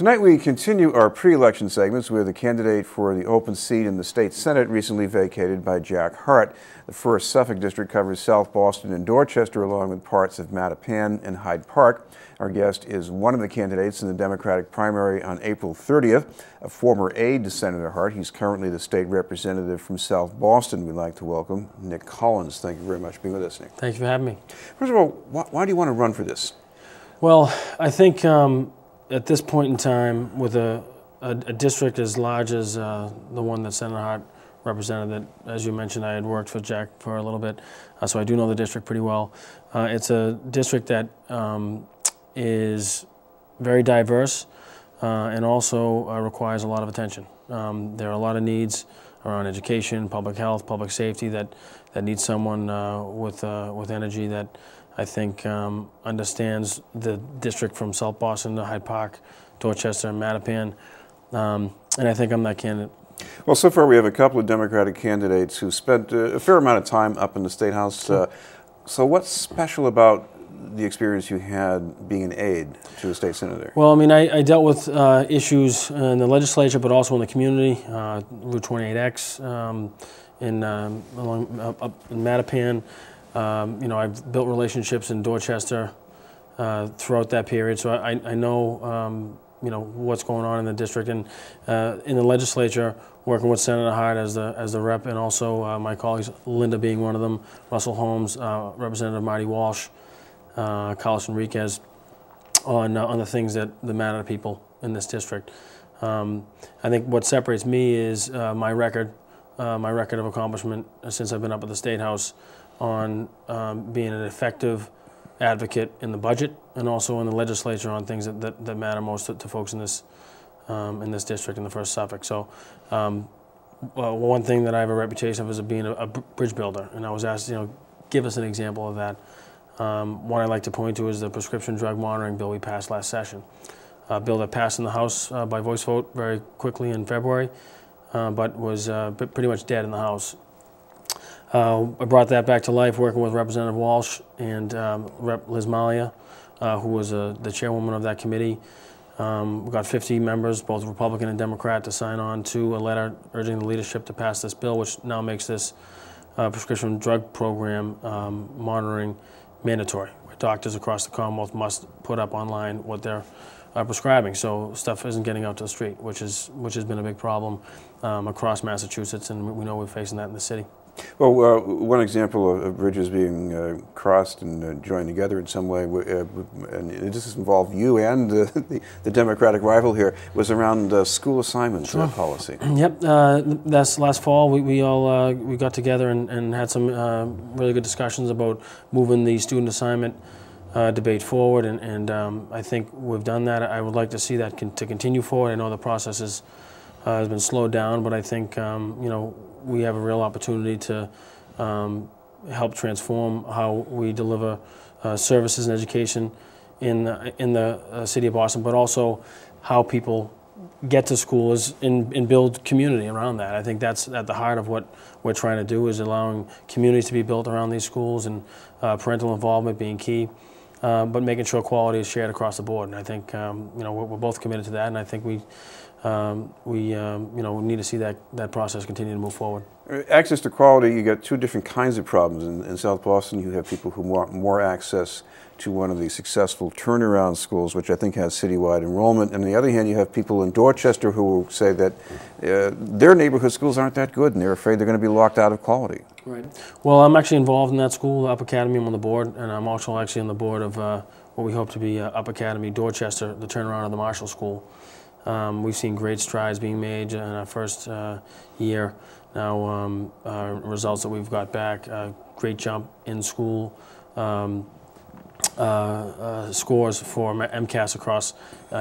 Tonight we continue our pre-election segments with a candidate for the open seat in the state Senate recently vacated by Jack Hart. The 1st Suffolk District covers South Boston and Dorchester along with parts of Mattapan and Hyde Park. Our guest is one of the candidates in the Democratic primary on April 30th, a former aide to Senator Hart. He's currently the state representative from South Boston. We'd like to welcome Nick Collins. Thank you very much for being with us, Nick. Thank you for having me. First of all, why do you want to run for this? Well, I think at this point in time, with a district as large as the one that Senator Hart represented, that, as you mentioned, I had worked for Jack for a little bit, so I do know the district pretty well. It's a district that is very diverse and also requires a lot of attention. There are a lot of needs around education, public health, public safety that need someone with energy that I think understands the district from South Boston to Hyde Park, Dorchester, and Mattapan, and I think I'm that candidate. Well, so far we have a couple of Democratic candidates who spent a fair amount of time up in the State House. So what's special about the experience you had being an aide to a state senator? Well, I mean, I dealt with issues in the legislature, but also in the community, Route 28X, up in Mattapan. You know, I've built relationships in Dorchester throughout that period, so I know you know what's going on in the district, and in the legislature, working with Senator Hart as the rep, and also my colleagues, Linda being one of them, Russell Holmes, Representative Marty Walsh, Carlos Enriquez, on the things that matter to people in this district. I think what separates me is my record of accomplishment since I've been up at the State House on being an effective advocate in the budget and also in the legislature on things that matter most to folks in this district in the 1st Suffolk. So well, one thing that I have a reputation of is being a bridge builder, and I was asked, you know, give us an example of that. One I like to point to is the prescription drug monitoring bill we passed last session. A bill that passed in the House by voice vote very quickly in February, but was pretty much dead in the House. I brought that back to life working with Representative Walsh and Rep. Liz Malia, who was the chairwoman of that committee. We got 50 members, both Republican and Democrat, to sign on to a letter urging the leadership to pass this bill, which now makes this prescription drug program monitoring mandatory. Doctors across the Commonwealth must put up online what they're prescribing, so stuff isn't getting out to the street, which has been a big problem across Massachusetts, and we know we're facing that in the city. Well, one example of bridges being crossed and joined together in some way, and this has involved you and the Democratic rival here, was around school assignment policy. Yep, that's last fall. We all got together and had some really good discussions about moving the student assignment debate forward, and I think we've done that. I would like to see that to continue forward. I know the process has been slowed down, but I think you know, we have a real opportunity to help transform how we deliver services and education in the city of Boston, but also how people get to schools and build community around that. I think that's at the heart of what we're trying to do, is allowing communities to be built around these schools, and parental involvement being key, but making sure quality is shared across the board. And I think you know, we're both committed to that, and I think we you know, need to see that process continue to move forward. Access to quality, you got two different kinds of problems. In South Boston, you have people who want more access to one of the successful turnaround schools, which I think has citywide enrollment. And on the other hand, you have people in Dorchester who will say that their neighborhood schools aren't that good, and they're afraid they're going to be locked out of quality. Right. Well, I'm actually involved in that school, Up Academy. I'm on the board, and I'm also actually on the board of what we hope to be Up Academy Dorchester, the turnaround of the Marshall School. We've seen great strides being made in our first year. Now, results that we've got back, great jump in school scores for MCAS across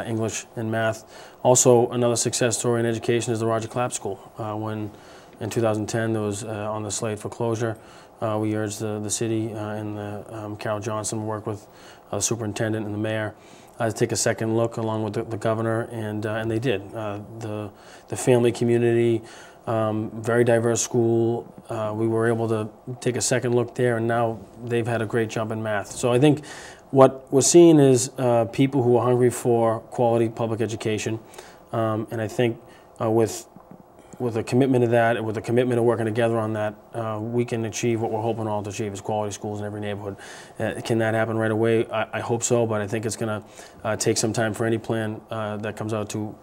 English and math. Also, another success story in education is the Roger Clapp School. When in 2010 there was on the slate for closure, we urged the city and Carol Johnson work with the superintendent and the mayor to take a second look along with the governor, and they did. The family community, very diverse school. We were able to take a second look there, and now they've had a great jump in math. So I think what we're seeing is people who are hungry for quality public education, and I think with a commitment to that, and with a commitment to working together on that, we can achieve what we're hoping all to achieve, is quality schools in every neighborhood. Can that happen right away? I hope so, but I think it's going to take some time for any plan that comes out to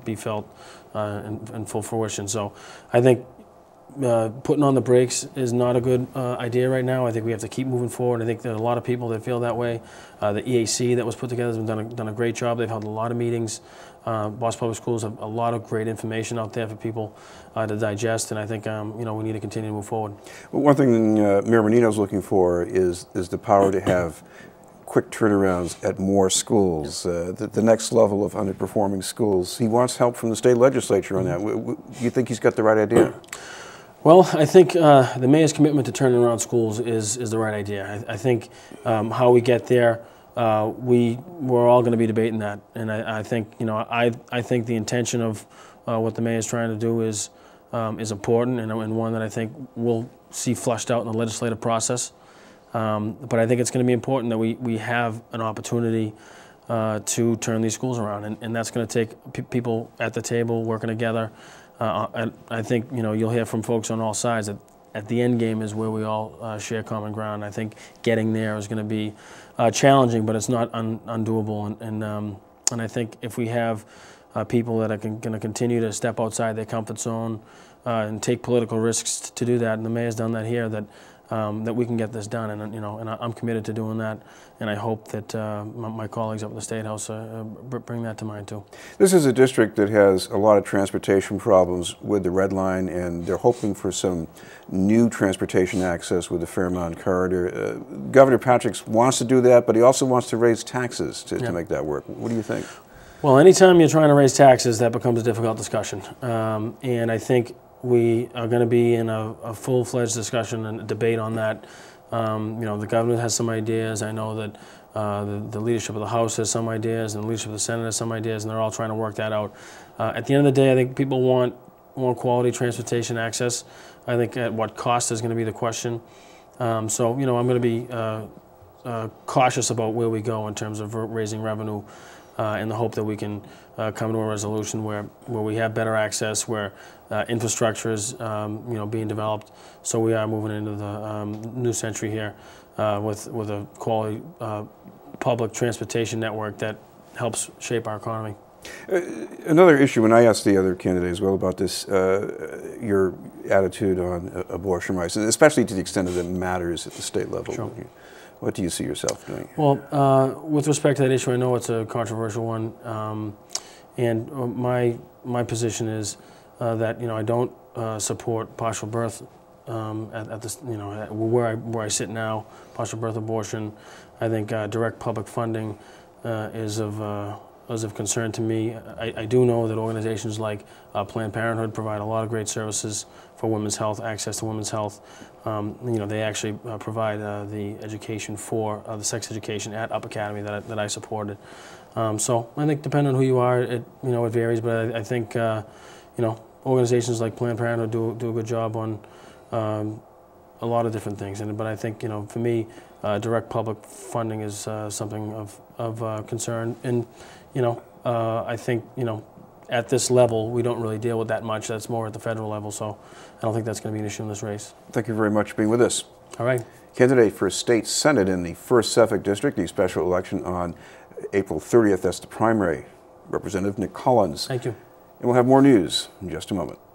be felt in full fruition. So I think putting on the brakes is not a good idea right now. I think we have to keep moving forward. I think there are a lot of people that feel that way. The EAC that was put together has done a great job. They've held a lot of meetings. Boston Public Schools have a lot of great information out there for people to digest, and I think we need to continue to move forward. Well, one thing Mayor Menino's looking for is the power to have quick turnarounds at more schools, the next level of underperforming schools. He wants help from the state legislature on that. Do you think he's got the right idea? Well, I think the mayor's commitment to turning around schools is the right idea. I think how we get there, we're all going to be debating that, and I think I think the intention of what the mayor is trying to do is important, and one that I think we'll see flushed out in the legislative process. But I think it's going to be important that we have an opportunity to turn these schools around, and that's going to take people at the table working together. I think you'll hear from folks on all sides that at the end game is where we all share common ground. I think getting there is going to be challenging, but it's not undoable. And I think if we have people that are going to continue to step outside their comfort zone and take political risks to do that, and the mayor's done that here, that we can get this done, and I'm committed to doing that, and I hope that my colleagues up at the State House bring that to mind too. This is a district that has a lot of transportation problems with the Red Line, and they're hoping for some new transportation access with the Fairmount Corridor. Governor Patrick wants to do that, but he also wants to raise taxes to make that work. What do you think? Well, anytime you're trying to raise taxes, that becomes a difficult discussion, and I think we are going to be in a full-fledged discussion and debate on that. The governor has some ideas. I know that the leadership of the House has some ideas, and the leadership of the Senate has some ideas, and they're all trying to work that out. At the end of the day, I think people want quality transportation access. I think at what cost is going to be the question. So, I'm going to be cautious about where we go in terms of raising revenue, in the hope that we can come to a resolution where we have better access, where infrastructure is being developed. So we are moving into the new century here with a quality public transportation network that helps shape our economy. Another issue, and I asked the other candidate as well about this, your attitude on abortion rights, especially to the extent that it matters at the state level. Sure. What do you see yourself doing? Well, with respect to that issue, I know it's a controversial one, and my position is that I don't support partial birth at this where I sit now. Partial birth abortion. I think direct public funding is of concern to me. I do know that organizations like Planned Parenthood provide a lot of great services for women's health, access to women's health. They actually provide the education for the sex education at Up Academy that I supported. So I think depending on who you are, it varies. But I think organizations like Planned Parenthood do a good job on a lot of different things. But I think for me, direct public funding is something of concern. And I think at this level, we don't really deal with that much. That's more at the federal level, so I don't think that's going to be an issue in this race. Thank you very much for being with us. All right. Candidate for State Senate in the 1st Suffolk District, the special election on April 30th. That's the primary. Representative Nick Collins. Thank you. And we'll have more news in just a moment.